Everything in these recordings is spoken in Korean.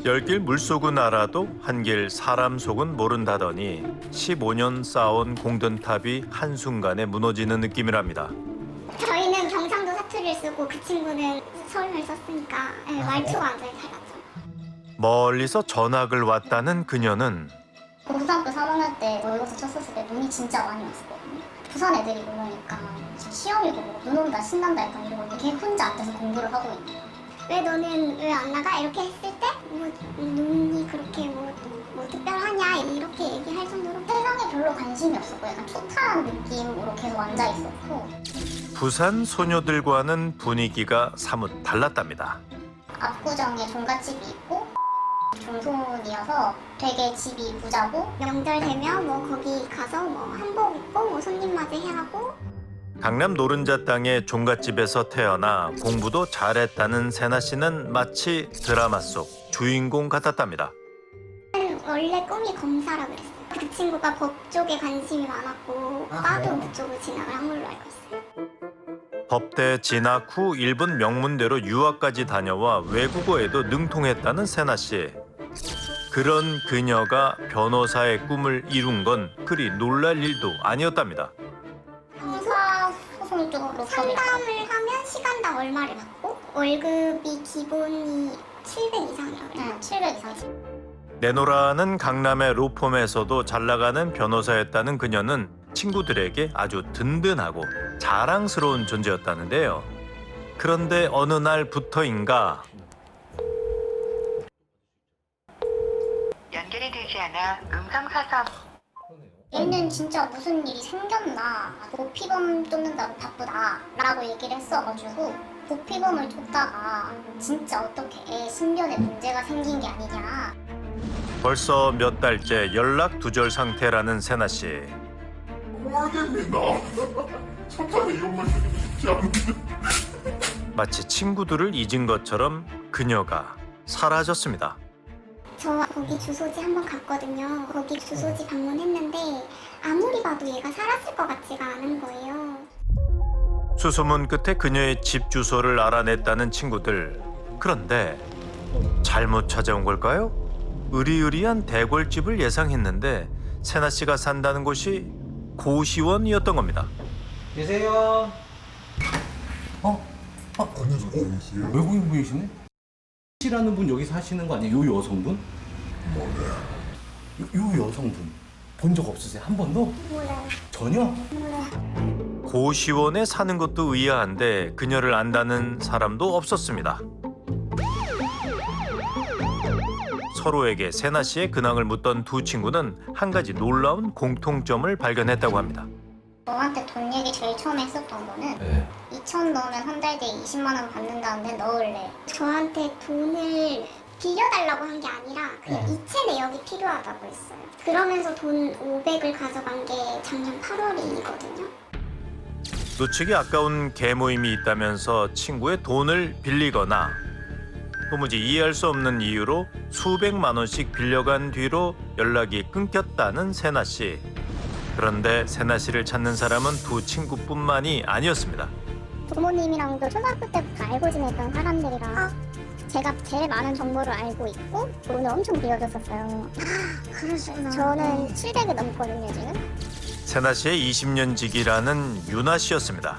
열길 물속은 알아도 한길 사람 속은 모른다더니 15년 쌓아온 공든탑이 한순간에 무너지는 느낌이랍니다. 저희는 경상도 사투리를 쓰고 그 친구는 서울말 썼으니까 말투가 완전히 달랐죠. 멀리서 전학을 왔다는 그녀는 고등학교 3학년 때 모의고사 쳤었을 때 눈이 진짜 많이 왔었거든요. 부산 애들이 오니까 시험이고 눈 온다 신난다 약간 이러고 걔 혼자 앉아서 공부를 하고 있는 거야. 왜 너는 왜 안 나가? 이렇게 했을 때 뭐 눈이 그렇게 뭐 특별하냐 이렇게 얘기할 정도로 세상에 별로 관심이 없었고 약간 초탈한 느낌으로 계속 앉아 있었고 부산 소녀들과는 분위기가 사뭇 달랐답니다. 압구정에 종갓집이 있고 중소이어서 되게 집이 부자고 명절 되면 뭐 거기 가서 뭐 한복 입고 뭐 손님 맞이하고 강남 노른자 땅의 종갓집에서 태어나 공부도 잘했다는 세나 씨는 마치 드라마 속 주인공 같았답니다. 원래 꿈이 검사라 그랬어요. 그 친구가 법 쪽에 관심이 많았고 과도 그쪽으로 진학을 한 걸로 알고 있어요. 법대 진학 후 일본 명문대로 유학까지 다녀와 외국어에도 능통했다는 세나 씨. 그런 그녀가 변호사의 꿈을 이룬 건 그리 놀랄 일도 아니었답니다. 형사소송 쪽으로 상담을 하면 시간당 얼마를 받고 월급이 기본이 700 이상이라고 해요. 700 이상이지. 내노라는 강남의 로펌에서도 잘 나가는 변호사였다는 그녀는 친구들에게 아주 든든하고 자랑스러운 존재였다는데요. 그런데 어느 날부터인가 연결이 되지 않아 음성사서. 얘는 진짜 무슨 일이 생겼나 도피범 쫓는다고 바쁘다 라고 얘기를 했어가지고 도피범을 쫓다가 진짜 어떻게 애 신변에 문제가 생긴 게 아니냐. 벌써 몇 달째 연락 두절 상태라는 세나 씨. 모르겠습니다. 첫판에 이런 말 드리고 싶지 않은데. 마치 친구들을 잊은 것처럼 그녀가 사라졌습니다. 저 거기 주소지 한번 갔거든요. 거기 주소지 방문했는데 아무리 봐도 얘가 살았을 것 같지가 않은 거예요. 수소문 끝에 그녀의 집 주소를 알아냈다는 친구들. 그런데 잘못 찾아온 걸까요? 으리으리한 대궐집을 예상했는데 세나 씨가 산다는 곳이 고시원이었던 겁니다. 계세요. 안녕하세요. 안녕하세요. 외국인 분이시네? 씨라는 분 여기 사시는 거 아니에요? 요 여성분? 뭐네? 요 여성분 본 적 없으세요? 한 번도? 몰라요. 전혀? 몰라요. 고시원에 사는 것도 의아한데 그녀를 안다는 사람도 없었습니다. 서로에게 세나 씨의 근황을 묻던 두 친구는 한 가지 놀라운 공통점을 발견했다고 합니다. 너한테 돈 얘기 제일 처음에 했었던 거는 네. 2천 넣으면 한 달 뒤에 20만 원 받는다는데 넣을래. 저한테 돈을 빌려달라고 한 게 아니라 그냥 이체 내역이 필요하다고 했어요. 그러면서 돈 500을 가져간 게 작년 8월이거든요. 놓치기 아까운 계모임이 있다면서 친구의 돈을 빌리거나 도무지 이해할 수 없는 이유로 수백만 원씩 빌려간 뒤로 연락이 끊겼다는 세나 씨. 그런데 세나 씨를 찾는 사람은 두 친구뿐만이 아니었습니다. 부모님이랑도 초등학교 때부터 알고 지냈던 사람들이라 제가 제일 많은 정보를 알고 있고 돈을 엄청 빌려줬었어요. 그러시구나. 저는 700이 넘거든요 지금. 세나 씨의 20년 지기라는 유나 씨였습니다.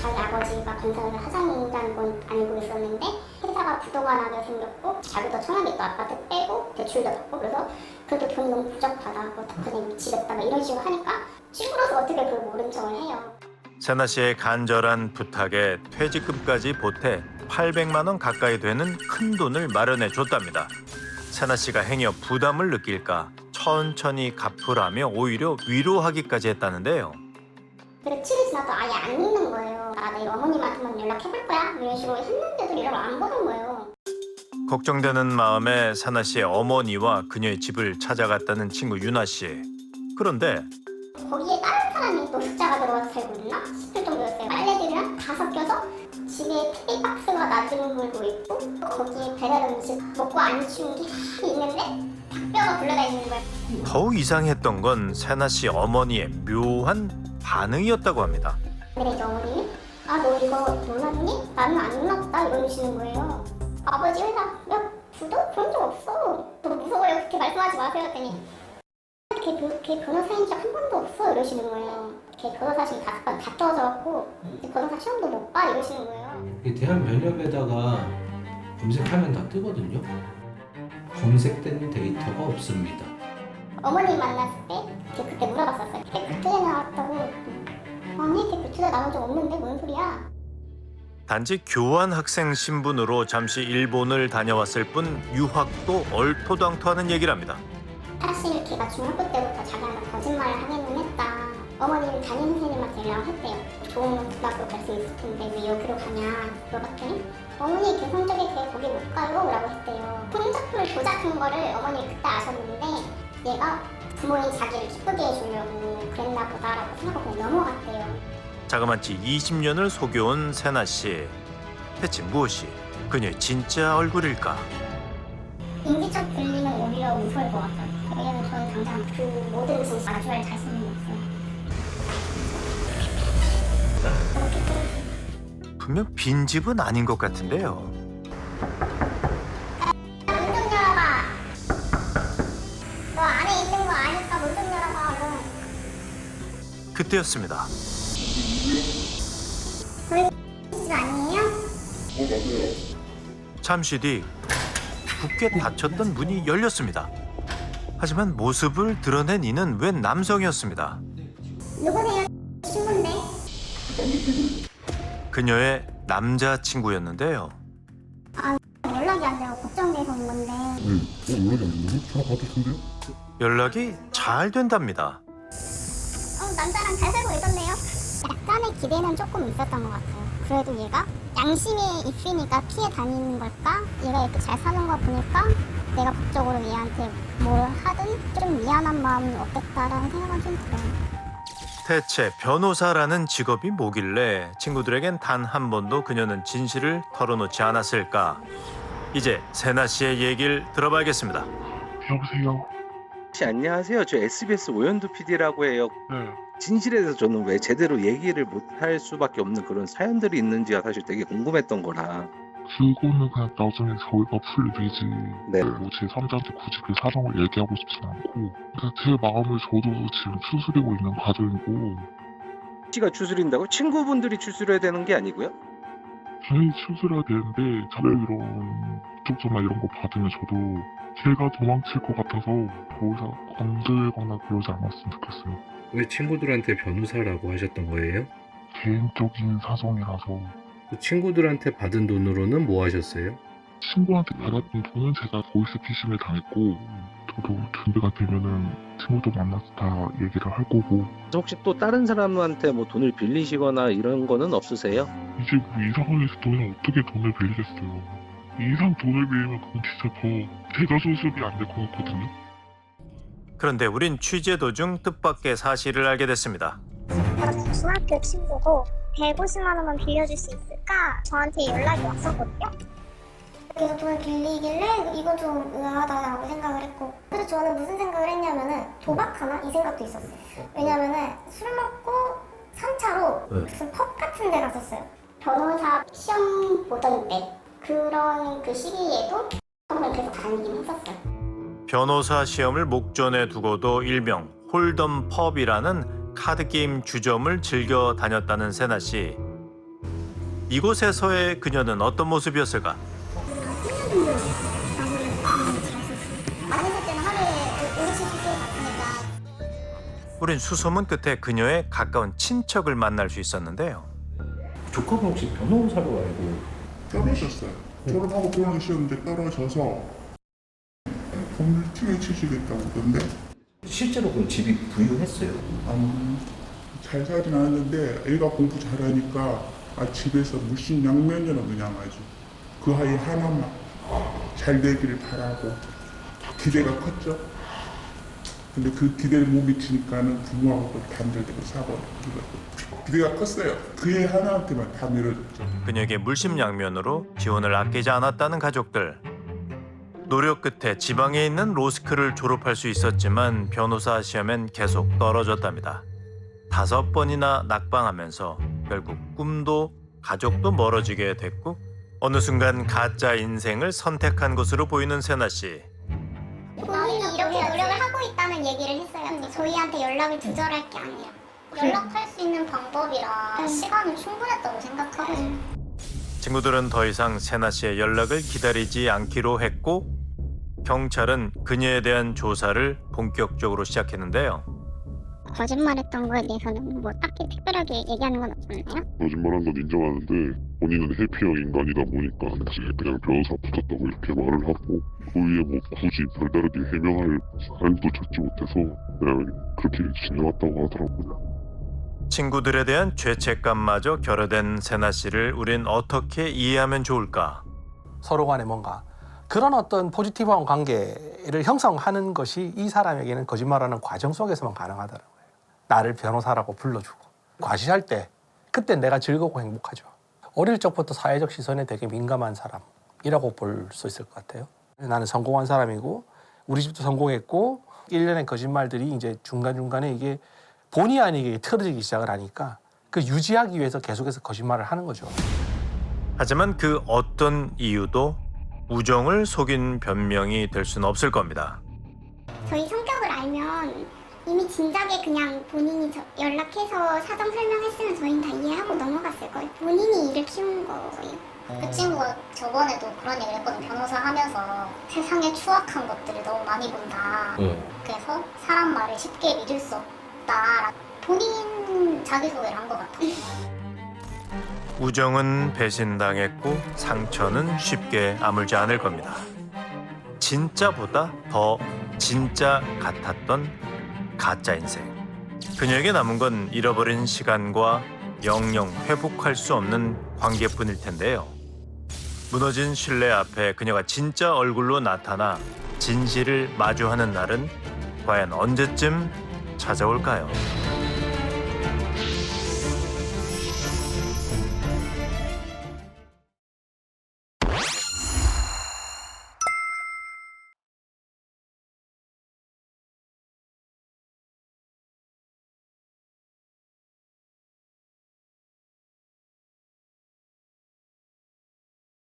자기 아버지가 건설 사장이라는 건 알고 있었는데 회사가 부도가 나게 생겼고 자기도 청와대 또 아파트 빼고 대출도 받고 그래서 그래도 돈이 너무 부족하다 어떡하니 미치겠다 막 이런 식으로 하니까 친구로서 어떻게 그걸 모른 척을 해요. 세나 씨의 간절한 부탁에 퇴직금까지 보태 800만 원 가까이 되는 큰 돈을 마련해 줬답니다. 세나 씨가 행여 부담을 느낄까 천천히 갚으라며 오히려 위로하기까지 했다는데요. 그래 7일 지나도 아예 안 읽는 거예요. 아 내일 어머님한테만 연락해볼 거야 이런 식으로 했는데도 연락을 안 보는 거예요. 걱정되는 마음에 세나 씨의 어머니와 그녀의 집을 찾아갔다는 친구 유나 씨. 그런데 거기에 다른 사람이 또 숫자가 들어와서 살고 있나 싶을 정도였어요. 빨래들이랑 다 섞여서 집에 테이박스가 낮은 물도 있고 거기에 배달 음식 먹고 안 치운 게 다 있는데 닭뼈가 불러다니는 거예요. 더욱 이상했던 건 세나 씨 어머니의 묘한 반응이었다고 합니다. 근데 이제 어머님이 아 너 이거 몰랐니? 나는 안 났다 이러시는 거예요. 아버지 회사 몇 너 그런 적 없어. 너 무서워요. 그렇게 말씀하지 마세요. 했더니 걔 변호사인 적 한 번도 없어 이러시는 거예요. 걔 변호사 시험 5번 다 떨어져갖고 변호사 시험도 못 봐 이러시는 거예요. 이 대한변협에다가 검색하면 다 뜨거든요. 검색된 데이터가 없습니다. 어머니 만났을 때 걔 그때 물어봤었어요. 걔 그때 나왔다고. 아니 걔 그때 나온 적 없는데 뭔 소리야. 단지 교환 학생 신분으로 잠시 일본을 다녀왔을 뿐 유학도 얼토당토하는 얘기랍니다. 사실 걔가 중학교 때부터 자기한테 거짓말을 하기는 했다. 어머니는 담임 선생님한테 연락을 했대요. 좋은 고등학교 갈 수 있을 텐데 왜 여기로 가냐 물어봤더니 어머니 걔 성적이 걔 거기 못 가요 라고 했대요. 성적표를 조작한 거를 어머니 그때 아셨는데 얘가 부모님 자기를 기쁘게 해주려고 그랬나 보다라고 생각하고 그냥 넘어갔대요. 자그마치 20년을 속여온 세나 씨. 대체 무엇이 그녀의 진짜 얼굴일까? 인지적 불림은 오히려 무서울 것 같아요. 왜냐면 저는 당장 그 모든 진실 마주할 자신이 없어요. 분명 빈집은 아닌 것 같은데요. 문 좀 열어봐. 너 안에 있는 거 아니까 문 좀 열어봐 얼른. 그때였습니다. 저희 집 아니에요? 맞아요. 잠시 뒤 굳게 닫혔던 문이 열렸습니다. 하지만 모습을 드러낸 이는 웬 남성이었습니다. 누구세요? 친구인데? 그녀의 남자친구였는데요. 연락이 안 돼서 걱정돼서 온 건데. 연락이 안 됐나요? 전화 받으신데요? 연락이 잘 된답니다. 남자랑 잘 살고 있었네요. 약간의 기대는 조금 있었던 것 같아요. 그래도 얘가 양심이 있으니까 피해 다니는 걸까? 얘가 이렇게 잘 사는 거 보니까 내가 법적으로 얘한테 뭘 하든 좀 미안한 마음이 없겠다라는 생각은 좀 들어요. 대체 변호사라는 직업이 뭐길래 친구들에겐 단 한 번도 그녀는 진실을 털어놓지 않았을까? 이제 세나 씨의 얘기를 들어봐야겠습니다. 여보세요? 혹시 안녕하세요. 저 SBS 오연두 PD라고 해요. 네. 진실에 대해서 저는 왜 제대로 얘기를 못할 수밖에 없는 그런 사연들이 있는지가 사실 되게 궁금했던 거라. 그거는 그냥 나중에 저희가 풀 일이지. 네. 뭐 제3자한테 굳이 그 사정을 얘기하고 싶진 않고. 그러니까 제 마음을 저도 지금 추스리고 있는 과정이고, 씨가 추스린다고? 친구분들이 추스려야 되는 게 아니고요? 당연히 추스려야 되는데, 자꾸 이런 쪽 전화 이런 거 받으면 저도 제가 도망칠 것 같아서 더 이상 건들거나 그러지 않았으면 좋겠어요. 왜 친구들한테 변호사라고 하셨던 거예요? 개인적인 사정이라서. 그 친구들한테 받은 돈으로는 뭐 하셨어요? 친구한테 받았던 돈은 제가 보이스피싱을 당했고, 저도 준비가 되면은 친구도 만나서 다 얘기를 할 거고. 혹시 또 다른 사람한테 뭐 돈을 빌리시거나 이런 거는 없으세요? 이제 그 이 상황에서 돈을 어떻게 돈을 빌리겠어요. 이 이상 돈을 빌리면 그건 진짜 더 제가 수습이 안 될 것 같거든요. 그런데 우린 취재 도중 뜻밖의 사실을 알게 됐습니다. 중학교 친구고 150만 원만 빌려줄 수 있을까? 저한테 연락이 왔었거든요. 그래서 돈을 빌리길래 이거 좀 의아하다라고 생각을 했고, 그래서 저는 무슨 생각을 했냐면은 도박하나? 이 생각도 있었어요. 왜냐면은 술 먹고 3차로 무슨 펍 같은 데 갔었어요. 변호사 시험 보던 때 그런 그 시기에도 펍을 계속 다니긴 했었어요. 변호사 시험을 목전에 두고도 일명 홀덤 펍이라는 카드게임 주점을 즐겨 다녔다는 세나 씨. 이곳에서의 그녀는 어떤 모습이었을까? 많이 살 때는 하루에 500씩 갔으니까. 우린 수소문 끝에 그녀의 가까운 친척을 만날 수 있었는데요. 조카분 혹시 변호사로 알고 떨어졌어요. 졸업하고 보는 시험인데 떨어져서 법률팀에 취직했다고 그러던데 실제로 그럼 집이 부유했어요? 잘 살진 않았는데 애가 공부 잘하니까 집에서 물심양면이라 그냥 아주 그 아이 하나만 잘 되기를 바라고 기대가 컸죠. 근데 그 기대를 못 미치니까는 부모하고 단절되고 사고 기대가 컸어요. 그 애 하나한테만 다 밀어줬죠. 그녀에게 물심양면으로 지원을 아끼지 않았다는 가족들. 노력 끝에 지방에 있는 로스쿨을 졸업할 수 있었지만 변호사 시험엔 계속 떨어졌답니다. 5번이나 낙방하면서 결국 꿈도 가족도 멀어지게 됐고 어느 순간 가짜 인생을 선택한 것으로 보이는 세나 씨. 본인이 이렇게 노력을 하고 있다는 얘기를 했어요. 저희한테 연락을 두절할 게 아니라 연락할 수 있는 방법이라 시간은 충분했다고 생각하고 있어요. 친구들은 더 이상 세나 씨의 연락을 기다리지 않기로 했고 경찰은 그녀에 대한 조사를 본격적으로 시작했는데요. 거짓말했던 거에 대해서는 뭐 딱히 특별하게 얘기하는 건 없었나요? 거짓말한 건 인정하는데 본인은 회피형 인간이다 보니까 이제 그냥 변호사 붙었다고 이렇게 말을 하고 그 위에 뭐 굳이 별다르게 해명할 사연도 찾지 못해서 그냥 그렇게 지내왔다고 하더라고요. 친구들에 대한 죄책감마저 결여된 세나 씨를 우린 어떻게 이해하면 좋을까? 서로 간에 뭔가 그런 어떤 포지티브한 관계를 형성하는 것이 이 사람에게는 거짓말하는 과정 속에서만 가능하더라고요. 나를 변호사라고 불러주고 과시할 때 그때 내가 즐겁고 행복하죠. 어릴 적부터 사회적 시선에 되게 민감한 사람이라고 볼 수 있을 것 같아요. 나는 성공한 사람이고 우리 집도 성공했고 일련의 거짓말들이 이제 중간중간에 이게 본의 아니게 틀어지기 시작을 하니까 그 유지하기 위해서 계속해서 거짓말을 하는 거죠. 하지만 그 어떤 이유도 우정을 속인 변명이 될 수는 없을 겁니다. 저희 성격을 알면 이미 진작에 그냥 본인이 연락해서 사정 설명했으면 저희는 다 이해하고 넘어갔을 거예요. 본인이 일을 키운 거예요. 그 친구가 저번에도 그런 얘기를 했거든요. 변호사 하면서 세상에 추악한 것들을 너무 많이 본다. 그래서 사람 말을 쉽게 믿을 수 없다. 본인 자기소개를 한 것 같아요. 우정은 배신당했고 상처는 쉽게 아물지 않을 겁니다. 진짜보다 더 진짜 같았던 가짜 인생. 그녀에게 남은 건 잃어버린 시간과 영영 회복할 수 없는 관계뿐일 텐데요. 무너진 신뢰 앞에 그녀가 진짜 얼굴로 나타나 진실을 마주하는 날은 과연 언제쯤 찾아올까요?